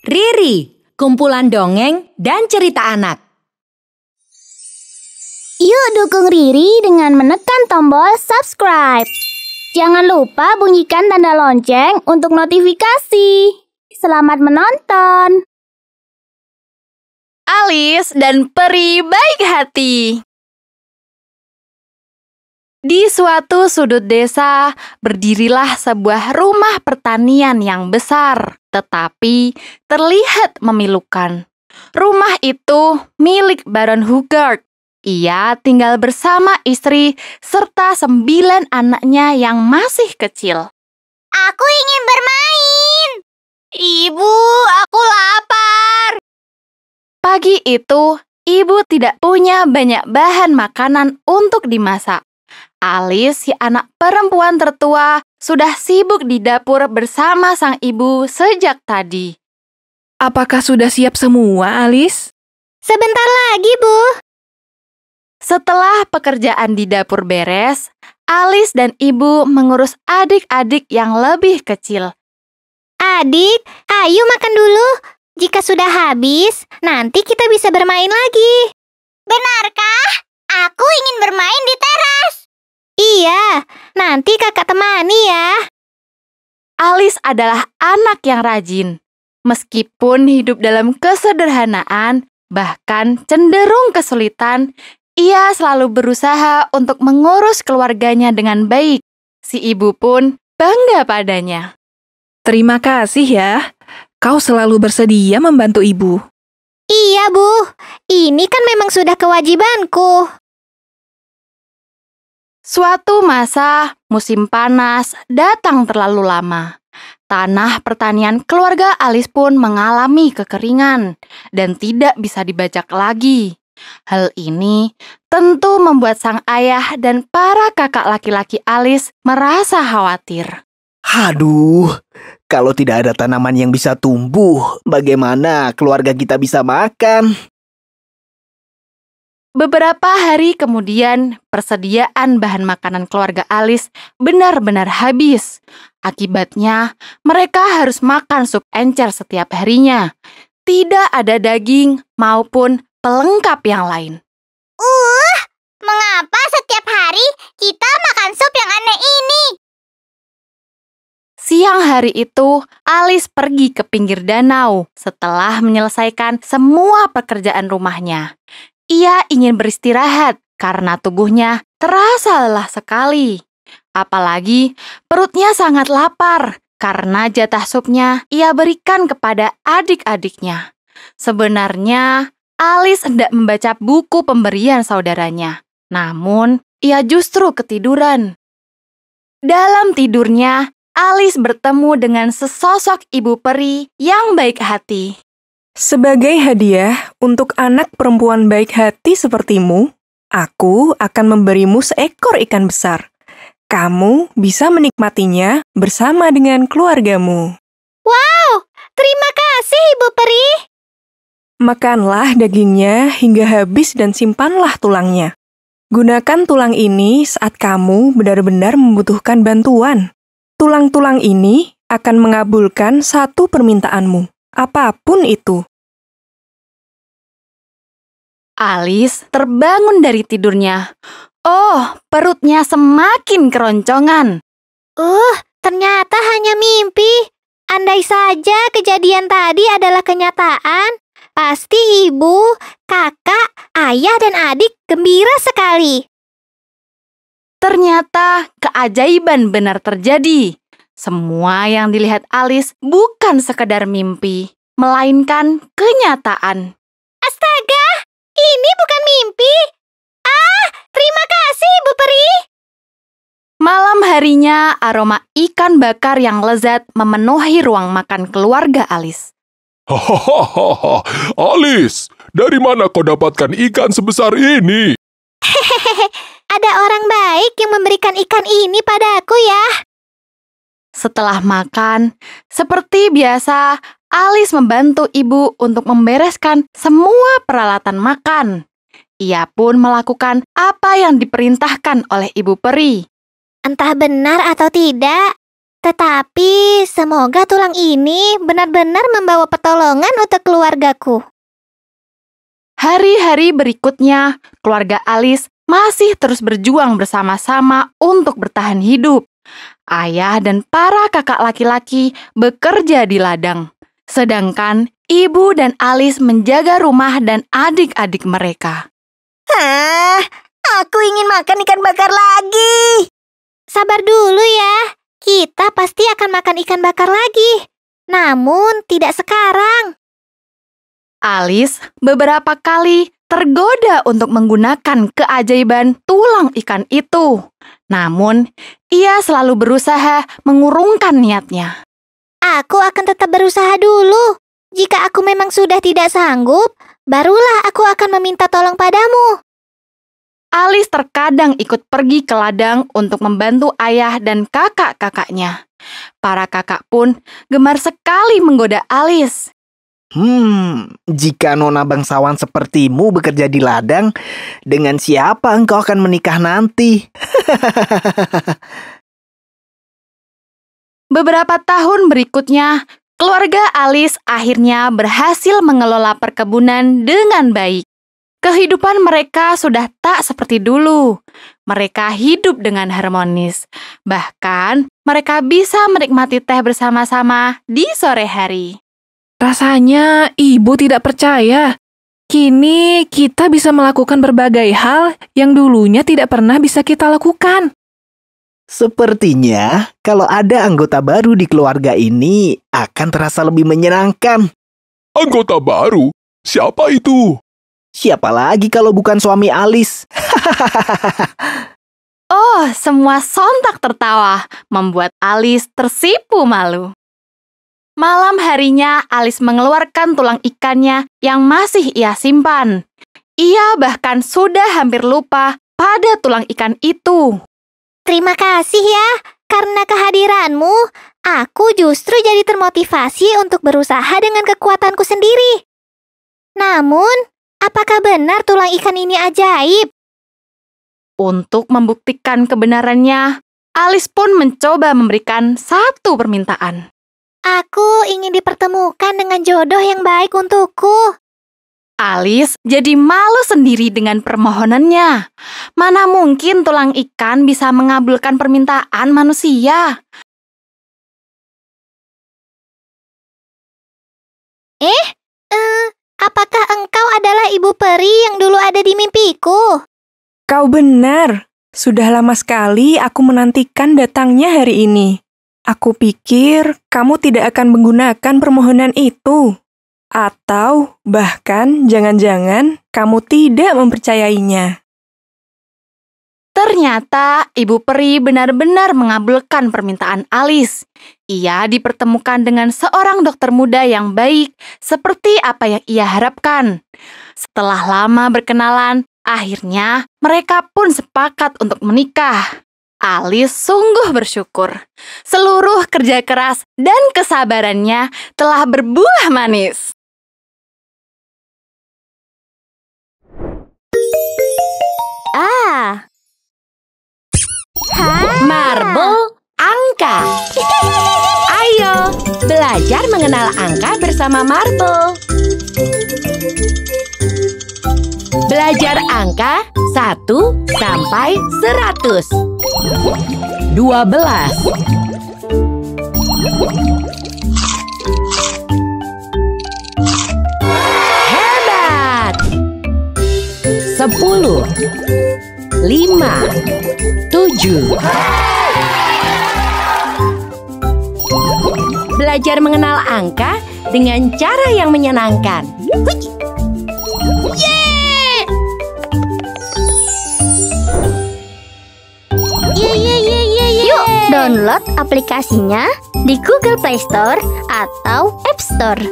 Riri, kumpulan dongeng dan cerita anak. Yuk dukung Riri dengan menekan tombol subscribe. Jangan lupa bunyikan tanda lonceng untuk notifikasi. Selamat menonton. Alice dan peri baik hati. Di suatu sudut desa, berdirilah sebuah rumah pertanian yang besar, tetapi terlihat memilukan. Rumah itu milik Baron Hugard. Ia tinggal bersama istri serta 9 anaknya yang masih kecil. Aku ingin bermain. Ibu, aku lapar. Pagi itu, ibu tidak punya banyak bahan makanan untuk dimasak. Alice, si anak perempuan tertua, sudah sibuk di dapur bersama sang ibu sejak tadi. Apakah sudah siap semua, Alice? Sebentar lagi, Bu. Setelah pekerjaan di dapur beres, Alice dan ibu mengurus adik-adik yang lebih kecil. Adik, ayo makan dulu. Jika sudah habis, nanti kita bisa bermain lagi. Benarkah? Aku ingin bermain di teras. Iya, nanti kakak temani ya. Alice adalah anak yang rajin. Meskipun hidup dalam kesederhanaan, bahkan cenderung kesulitan, ia selalu berusaha untuk mengurus keluarganya dengan baik. Si ibu pun bangga padanya. Terima kasih ya. Kau selalu bersedia membantu ibu. Iya, Bu. Ini kan memang sudah kewajibanku. Suatu masa, musim panas datang terlalu lama. Tanah pertanian keluarga Alice pun mengalami kekeringan dan tidak bisa dibajak lagi. Hal ini tentu membuat sang ayah dan para kakak laki-laki Alice merasa khawatir. Aduh, kalau tidak ada tanaman yang bisa tumbuh, bagaimana keluarga kita bisa makan? Beberapa hari kemudian, persediaan bahan makanan keluarga Alice benar-benar habis. Akibatnya, mereka harus makan sup encer setiap harinya. Tidak ada daging maupun pelengkap yang lain. Mengapa setiap hari kita makan sup yang aneh ini? Siang hari itu, Alice pergi ke pinggir danau setelah menyelesaikan semua pekerjaan rumahnya. Ia ingin beristirahat karena tubuhnya terasa lelah sekali. Apalagi perutnya sangat lapar karena jatah supnya ia berikan kepada adik-adiknya. Sebenarnya, Alice hendak membaca buku pemberian saudaranya. Namun, ia justru ketiduran. Dalam tidurnya, Alice bertemu dengan sesosok ibu peri yang baik hati. Sebagai hadiah untuk anak perempuan baik hati sepertimu, aku akan memberimu seekor ikan besar. Kamu bisa menikmatinya bersama dengan keluargamu. Wow, terima kasih Ibu Peri. Makanlah dagingnya hingga habis dan simpanlah tulangnya. Gunakan tulang ini saat kamu benar-benar membutuhkan bantuan. Tulang-tulang ini akan mengabulkan satu permintaanmu, apapun itu. Alice terbangun dari tidurnya. Oh, perutnya semakin keroncongan. Ternyata hanya mimpi. Andai saja kejadian tadi adalah kenyataan, pasti ibu, kakak, ayah, dan adik gembira sekali. Ternyata keajaiban benar terjadi. Semua yang dilihat Alice bukan sekedar mimpi, melainkan kenyataan. Astaga, ini bukan mimpi. Terima kasih Ibu Peri. Malam harinya, aroma ikan bakar yang lezat memenuhi ruang makan keluarga Alice. Hahaha, Alice, dari mana kau dapatkan ikan sebesar ini? Ada orang baik yang memberikan ikan ini padaku ya. Setelah makan, seperti biasa, Alice membantu ibu untuk membereskan semua peralatan makan. Ia pun melakukan apa yang diperintahkan oleh Ibu Peri. Entah benar atau tidak, Tetapi semoga tulang ini benar-benar membawa pertolongan untuk keluargaku. Hari-hari berikutnya, keluarga Alice masih terus berjuang bersama-sama untuk bertahan hidup. Ayah dan para kakak laki-laki bekerja di ladang, sedangkan ibu dan Alice menjaga rumah dan adik-adik mereka. Aku ingin makan ikan bakar lagi. Sabar dulu ya, kita pasti akan makan ikan bakar lagi. Namun tidak sekarang. Alice beberapa kali tergoda untuk menggunakan keajaiban tulang ikan itu. Namun, ia selalu berusaha mengurungkan niatnya. Aku akan tetap berusaha dulu. Jika aku memang sudah tidak sanggup, barulah aku akan meminta tolong padamu. Alice terkadang ikut pergi ke ladang untuk membantu ayah dan kakak-kakaknya. Para kakak pun gemar sekali menggoda Alice. Jika nona bangsawan sepertimu bekerja di ladang, dengan siapa engkau akan menikah nanti? Beberapa tahun berikutnya, keluarga Alice akhirnya berhasil mengelola perkebunan dengan baik. Kehidupan mereka sudah tak seperti dulu. Mereka hidup dengan harmonis. Bahkan, mereka bisa menikmati teh bersama-sama di sore hari. Rasanya ibu tidak percaya. Kini kita bisa melakukan berbagai hal yang dulunya tidak pernah bisa kita lakukan. Sepertinya kalau ada anggota baru di keluarga ini akan terasa lebih menyenangkan. Anggota baru? Siapa itu? Siapa lagi kalau bukan suami Alice? Oh, semua sontak tertawa, membuat Alice tersipu malu. Malam harinya, Alice mengeluarkan tulang ikannya yang masih ia simpan. Ia bahkan sudah hampir lupa pada tulang ikan itu. Terima kasih ya, karena kehadiranmu, aku justru jadi termotivasi untuk berusaha dengan kekuatanku sendiri. Namun, apakah benar tulang ikan ini ajaib? Untuk membuktikan kebenarannya, Alice pun mencoba memberikan satu permintaan. Aku ingin dipertemukan dengan jodoh yang baik untukku. Alice jadi malu sendiri dengan permohonannya. Mana mungkin tulang ikan bisa mengabulkan permintaan manusia? Apakah engkau adalah ibu peri yang dulu ada di mimpiku? Kau benar. Sudah lama sekali aku menantikan datangnya hari ini. Aku pikir kamu tidak akan menggunakan permohonan itu. Atau bahkan jangan-jangan kamu tidak mempercayainya. Ternyata ibu peri benar-benar mengabulkan permintaan Alice. Ia dipertemukan dengan seorang dokter muda yang baik, seperti apa yang ia harapkan. Setelah lama berkenalan, akhirnya mereka pun sepakat untuk menikah. Alice sungguh bersyukur. Seluruh kerja keras dan kesabarannya telah berbuah manis. Marble angka. Ayo, belajar mengenal angka bersama Marble. Belajar angka 1 sampai 100. 12. Hebat. 10. 5. 7. Belajar mengenal angka dengan cara yang menyenangkan. Yuk, download aplikasinya di Google Play Store atau App Store.